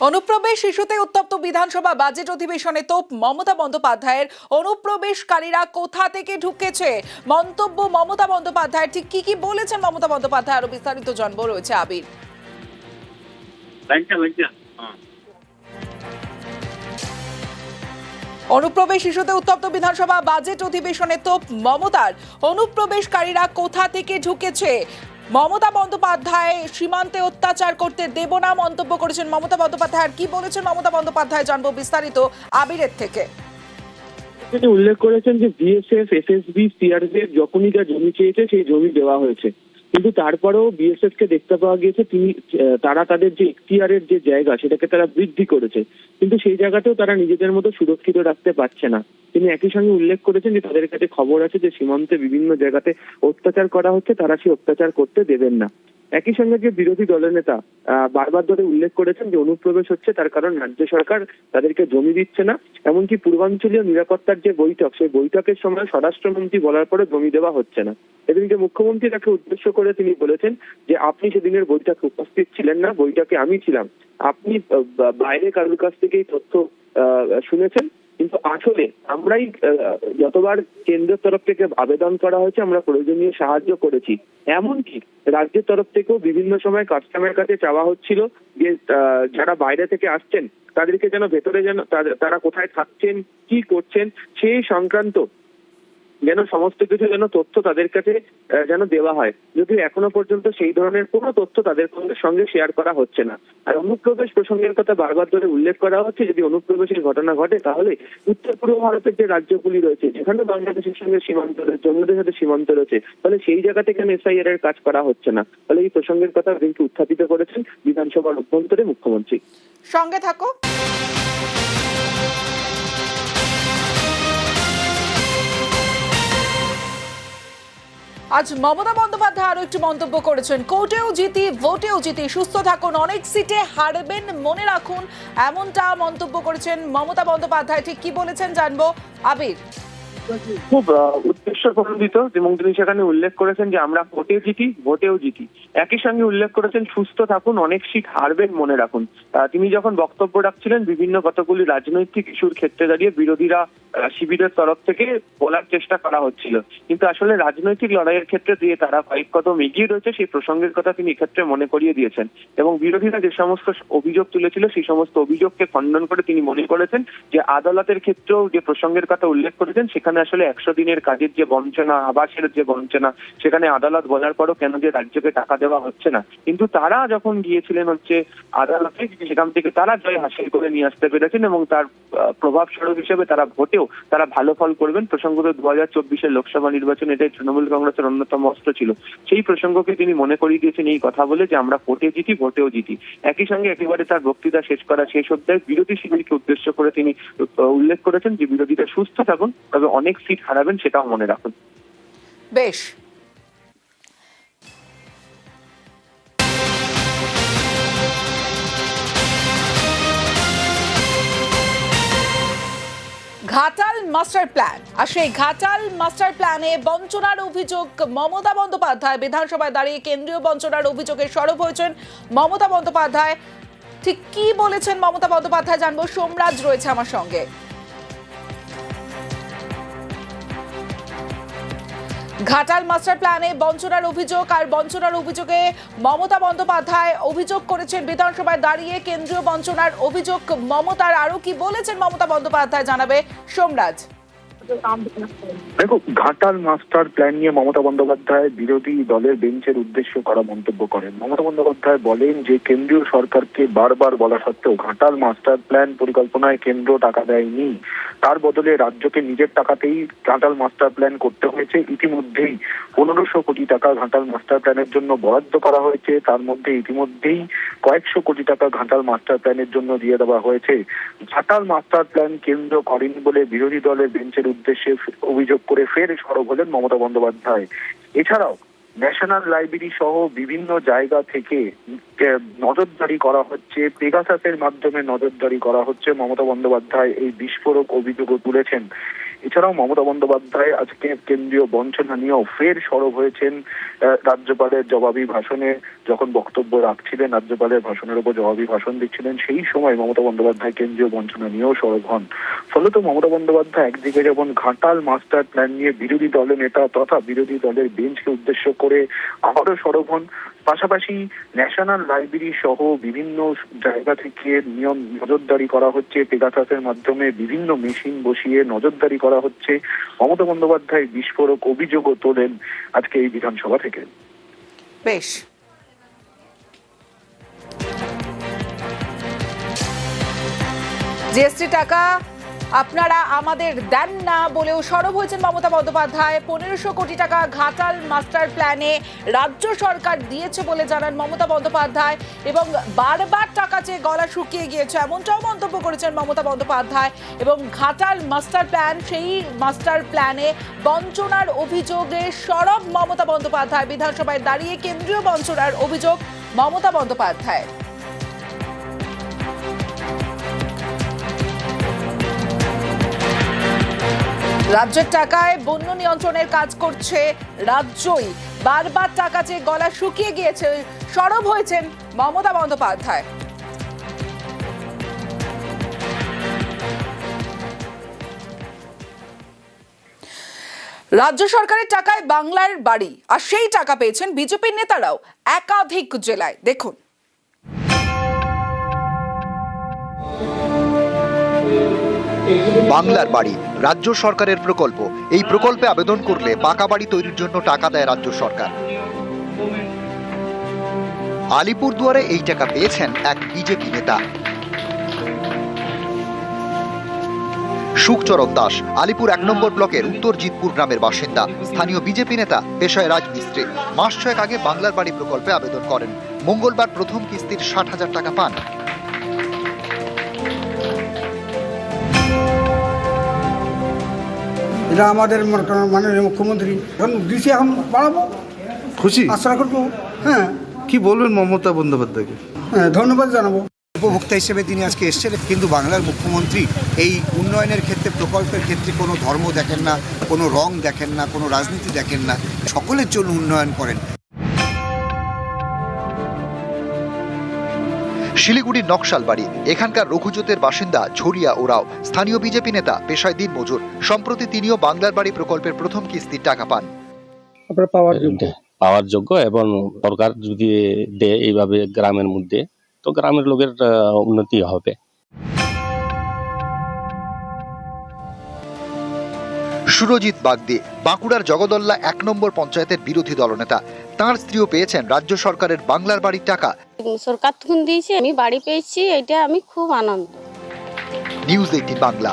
অনুপ্রবেশ ইস্যুতে উত্তপ্ত বিধানসভা বাজেট অধিবেশনে তোপ মমতা বন্দ্যোপাধ্যায়ের। অনুপ্রবেশকারীরা কোথা থেকে ঢুকেছে মন্তব্য মমতা বন্দ্যোপাধ্যায়ের। ঠিক কি বলেছেন মমতা বন্দ্যোপাধ্যায়, আরো বিস্তারিত জানবো, রয়েছে আবির। অনুপ্রবেশ ইস্যুতে উত্তপ্ত বিধানসভা বাজেট অধিবেশনে তোপ মমতার। অনুপ্রবেশকারীরা কোথা থেকে ঢুকেছে মমতা বন্দ্যোপাধ্যায় সীমান্তে অত্যাচার করতে দেব না মন্তব্য করেছেন মমতা বন্দ্যোপাধ্যায়। আর কি বলেছেন মমতা বন্দ্যোপাধ্যায় জানবো বিস্তারিত আবিরের থেকে। তিনি উল্লেখ করেছেন যে বিএসএফ, এসএসবি, সিআরপিএফ যখনই যা জমি চেয়েছে সেই জমি দেওয়া হয়েছে, কিন্তু তারপরেও বিএসএফ কে দেখতে পাওয়া গিয়েছে তারা তাদের যে এখতিয়ারের যে জায়গা সেটাকে তারা বৃদ্ধি করেছে, কিন্তু সেই জায়গাতেও তারা নিজেদের মতো সুরক্ষিত রাখতে পারছে না। তিনি একই সঙ্গে উল্লেখ করেছেন যে তাদের কাছে খবর আছে যে সীমান্তে বিভিন্ন জায়গাতে অত্যাচার করা হচ্ছে, তারা সেই অত্যাচার করতে দেবেন না। একই সঙ্গে যে বিরোধী দলের নেতা বারবার ধরে উল্লেখ করেছেন যে অনুপ্রবেশ হচ্ছে তার কারণ রাজ্য সরকার তাদেরকে জমি দিচ্ছে না। এমনকি পূর্বাঞ্চলীয় নিরাপত্তার যে বৈঠক, সেই বৈঠকের সময় স্বরাষ্ট্রমন্ত্রী বলার পরে জমি দেওয়া হচ্ছে না। এদিনকে মুখ্যমন্ত্রী তাকে উদ্দেশ্য করে তিনি বলেছেন যে আপনি সেদিনের বৈঠকে উপস্থিত ছিলেন না, বৈঠকে আমি ছিলাম। আপনি বাইরে কারোর কাছ থেকেই তথ্য শুনেছেন, কিন্তু আসলে আমরাই যতবার কেন্দ্রের তরফ থেকে আবেদন করা হয়েছে আমরা প্রয়োজনীয় সাহায্য করেছি। এমনকি রাজ্যের তরফ থেকেও বিভিন্ন সময় কাস্টমের কাছে চাওয়া হচ্ছিল যে যারা বাইরে থেকে আসছেন তাদেরকে যেন ভেতরে যেন তারা কোথায় থাকছেন, কি করছেন সেই সংক্রান্ত যেন সমস্ত কিছু যেন তথ্য তাদের কাছে যেন দেওয়া হয়, যদিও এখনো পর্যন্ত সেই ধরনের কোনো তথ্য তাদের সঙ্গে শেয়ার করা হচ্ছে না। আর অনুপ্রবেশ প্রসঙ্গের কথা বারবার ধরে উল্লেখ করা হচ্ছে, যদি অনুপ্রবেশের ঘটনা ঘটে তাহলে উত্তর পূর্ব ভারতের যে রাজ্যগুলি রয়েছে যেখানে বাংলাদেশের সঙ্গে সীমান্ত রয়েছে, অন্যদের সাথে সীমান্ত রয়েছে, তাহলে সেই জায়গা থেকে এসআইআর এর কাজ করা হচ্ছে না। ফলে এই প্রসঙ্গের কথা কিন্তু উত্থাপিত করেছেন বিধানসভার অভ্যন্তরে মুখ্যমন্ত্রী। সঙ্গে থাকো। আজ মমতা বন্দ্যোপাধ্যায় আরো একটি মন্তব্য করেছেন। কোর্টেও জিতি, ভোটেও জিতি, সুস্থ থাকুন, অনেক সিটে হারবেন মনে রাখুন, এমনটা মন্তব্য করেছেন মমতা বন্দ্যোপাধ্যায়। ঠিক কি বলেছেন জানবো আবির। খুব উদ্দেশ্য প্রণোদিত এবং তিনি সেখানে উল্লেখ করেছেন যে আমরা কোর্টে জিতি, ভোটেও জিতি। একই সঙ্গে উল্লেখ করেছেন সুস্থ থাকুন, অনেক সিট হারবেন মনে রাখুন। তিনি যখন বক্তব্য রাখছিলেন বিভিন্ন কতগুলি রাজনৈতিক ইস্যুর ক্ষেত্রে দাঁড়িয়ে বিরোধীরা শিবিরের তরফ থেকে বলার চেষ্টা করা হচ্ছিল, কিন্তু আসলে রাজনৈতিক লড়াইয়ের ক্ষেত্রে দিয়ে তারা কয়েক কদম এগিয়ে রয়েছে সেই প্রসঙ্গের কথা তিনি এক্ষেত্রে মনে করিয়ে দিয়েছেন। এবং বিরোধীরা যে সমস্ত অভিযোগ তুলেছিল সেই সমস্ত অভিযোগকে খণ্ডন করে তিনি মনে করেছেন যে আদালতের ক্ষেত্রেও যে প্রসঙ্গের কথা উল্লেখ করেছেন সেখানে আসলে 100 দিনের কাজের যে বঞ্চনা, আবাসের যে বঞ্চনা, সেখানে আদালত বলার পরও কেন যে রাজ্যকে টাকা দেওয়া হচ্ছে না, কিন্তু তারা যখন গিয়েছিলেন আদালতে সেখান থেকে তারা জয় হাসিল করে নিয়ে আসতে পেরেছেন এবং তার প্রভাবস্বরূপ হিসেবে তারা ভোটেও তারা ভালো ফল করবেন। প্রসঙ্গত 2024 লোকসভা নির্বাচন এটাই তৃণমূল কংগ্রেসের অন্যতম অস্ত্র ছিল। সেই প্রসঙ্গকে তিনি মনে করিয়ে দিয়েছেন এই কথা বলে যে আমরা কোর্টে জিতি, ভোটেও জিতি। একই সঙ্গে একেবারে তার বক্তৃতা শেষ অধ্যায়ে বিরোধী শিবিরকে উদ্দেশ্য করে তিনি উল্লেখ করেছেন যে বিরোধীরা সুস্থ থাকুন, তবে অনেক সিট হারাবেন সেটাও মনে রাখুন। বেশ। ঘাটাল মাস্টার প্ল্যান, আর সেই ঘাটাল মাস্টার প্ল্যানে বঞ্চনার অভিযোগ মমতা বন্দ্যোপাধ্যায় বিধানসভায় দাঁড়িয়ে কেন্দ্রীয় বঞ্চনার অভিযোগে সরব হয়েছেন মমতা বন্দ্যোপাধ্যায়। ঠিক কি বলেছেন মমতা বন্দ্যোপাধ্যায় জানবো, সোমরাজ রয়েছে আমার সঙ্গে। ঘাটাল মাস্টার প্ল্যানে বঞ্চনার অভিযোগ, আর বঞ্চনার অভিযোগে মমতা বন্দ্যোপাধ্যায় অভিযোগ করেছেন বিধানসভায় দাঁড়িয়ে কেন্দ্রীয় বঞ্চনার অভিযোগ মমতার। আরো কি বলেছেন মমতা বন্দ্যোপাধ্যায় জানাবে সোমরাজ। দেখো, ঘাটাল মাস্টার প্ল্যান নিয়ে মমতা বন্দ্যোপাধ্যায় বিরোধী দলের বেঞ্চের উদ্দেশ্য করা মন্তব্য করেন। মমতা বন্দ্যোপাধ্যায় বলেন যে কেন্দ্রীয় সরকারকে বারবার বলা সত্ত্বেও ঘাটাল মাস্টার প্ল্যান পরিকল্পনায় কেন্দ্র টাকা দেয়নি, তার বদলে রাজ্যকে নিজের টাকাতেই ঘাটাল মাস্টার প্ল্যান করতে হয়েছে। ইতিমধ্যেই 1500 কোটি টাকা ঘাটাল মাস্টার প্ল্যানের জন্য বরাদ্দ করা হয়েছে, তার মধ্যে ইতিমধ্যেই কয়েকশো কোটি টাকা ঘাটাল মাস্টার প্ল্যানের জন্য দিয়ে দেওয়া হয়েছে। ঘাটাল মাস্টার প্ল্যান কেন্দ্র করেনি বলে বিরোধী দলের বেঞ্চের উদ্দেশ্যে অভিযোগ করে ফের সরব হলেন মমতা বন্দ্যোপাধ্যায়। এছাড়াও ন্যাশনাল লাইব্রেরি সহ বিভিন্ন জায়গা থেকে নজরদারি করা হচ্ছে, পেগাসাসের মাধ্যমে নজরদারি করা হচ্ছে। মমতা বন্দ্যোপাধ্যায় এই বিস্ফোরক অভিযোগও তুলেছেন। এছাড়াও মমতা বন্দ্যোপাধ্যায় আজকে কেন্দ্রীয় বঞ্চনা নিয়েও ফের সরব হয়েছেন রাজ্যপালের জবাবি ভাষণে। যখন বক্তব্য রাখছিলেন, রাজ্যপালের ভাষণের উপর জবাবি ভাষণ দিচ্ছিলেন, সেই সময় মমতা বন্দ্যোপাধ্যায় কেন্দ্রীয় বঞ্চনা নিয়েও সরব হন। ফলত মমতা বন্দ্যোপাধ্যায় একদিকে যেমন ঘাটাল মাস্টার প্ল্যান নিয়ে বিরোধী দলের নেতা তথা বিরোধী দলের বেঞ্চকে উদ্দেশ্য করে আবারও সরব হন, পাশাপাশি ন্যাশনাল লাইব্রেরি সহ বিভিন্ন জায়গা থেকে নিয়ম নজরদারি করা হচ্ছে, পেগাসাসের মাধ্যমে বিভিন্ন মেশিন বসিয়ে নজরদারি করা হচ্ছে। মমতা বন্দ্যোপাধ্যায় বিস্ফোরক অভিযোগও তোলেন আজকে এই বিধানসভা থেকে। বেশ, জিএসটি টাকা আপনারা আমাদের দেন না বলেও সরব হয়েছেন মমতা বন্দ্যোপাধ্যায়। 1500 কোটি টাকা ঘাটাল মাস্টার প্ল্যানে রাজ্য সরকার দিয়েছে বলে জানান মমতা বন্দ্যোপাধ্যায়, এবং বারবার টাকা চেয়ে গলা শুকিয়ে গিয়েছে এমনটাও মন্তব্য করেছেন মমতা বন্দ্যোপাধ্যায়। এবং ঘাটাল মাস্টার প্ল্যান, সেই মাস্টার প্ল্যানে বঞ্চনার অভিযোগে সরব মমতা বন্দ্যোপাধ্যায়। বিধানসভায় দাঁড়িয়ে কেন্দ্রীয় বঞ্চনার অভিযোগ মমতা বন্দ্যোপাধ্যায়। রাজ্যের টাকায় বন্য নিয়ন্ত্রণের কাজ করছে রাজ্যই, বারবার টাকা চেয়ে গলা শুকিয়ে গিয়েছে, সরব হয়েছেন মমতা বন্দ্যোপাধ্যায়। রাজ্য সরকারের টাকায় বাংলার বাড়ি, আর সেই টাকা পেয়েছেন বিজেপির নেতারাও একাধিক জেলায়। দেখুন, বাংলার বাড়ি রাজ্য সরকারের প্রকল্প। এই প্রকল্পে আবেদন করলে পাকা বাড়ি তৈরির জন্য টাকা দেয় রাজ্য সরকার। আলিপুরদুয়ারে এই টাকা পেয়েছেন এক বিজেপি নেতা সুখচরণ দাস। আলিপুর 1 নম্বর ব্লকের উত্তর জিতপুর গ্রামের বাসিন্দা। স্থানীয় বিজেপি নেতা, পেশায় রাজমিস্ত্রি। মাস 6 আগে বাংলার বাড়ি প্রকল্পে আবেদন করেন। মঙ্গলবার প্রথম কিস্তির 60,000 টাকা পান। এটা আমাদের মাননীয় মুখ্যমন্ত্রী এখন দিচ্ছে, এখন বাড়াবো, খুশি আশা করবো। হ্যাঁ, কি বলবেন মমতা বন্দ্যোপাধ্যায়কে? হ্যাঁ, ধন্যবাদ জানাবো। উপভোক্তা হিসেবে তিনি আজকে এসেছেন, কিন্তু বাংলার মুখ্যমন্ত্রী এই উন্নয়নের ক্ষেত্রে, প্রকল্পের ক্ষেত্রে কোনো ধর্ম দেখেন না, কোনো রং দেখেন না, কোনো রাজনীতি দেখেন না, সকলের জন্য উন্নয়ন করেন। শিলিগুড়ির নকশালবাড়ি, এখানকার রঘুজোতের বাসিন্দা ঝরিয়া ওরাও। স্থানীয় বিজেপি নেতা, পেশায় দিন মজুর। সম্প্রতি তিনিও বাংলার বাড়ি প্রকল্পের প্রথম কিস্তির টাকা পান। পাওয়ার যোগ্য, এবং সরকার যদি দেয় এইভাবে গ্রামের মধ্যে, তো গ্রামের লোকের উন্নতি হবে। সুরজিৎ বাগদি, বাঁকুড়ার জগদল্লা 1 নম্বর পঞ্চায়েতের বিরোধী দলনেতা। তাঁর স্ত্রীও পেয়েছেন রাজ্য সরকারের বাংলার বাড়ির টাকা। সরকার তখন দিয়েছে, আমি বাড়ি পেয়েছি, এটা আমি খুব আনন্দ। নিউজ 18 বাংলা।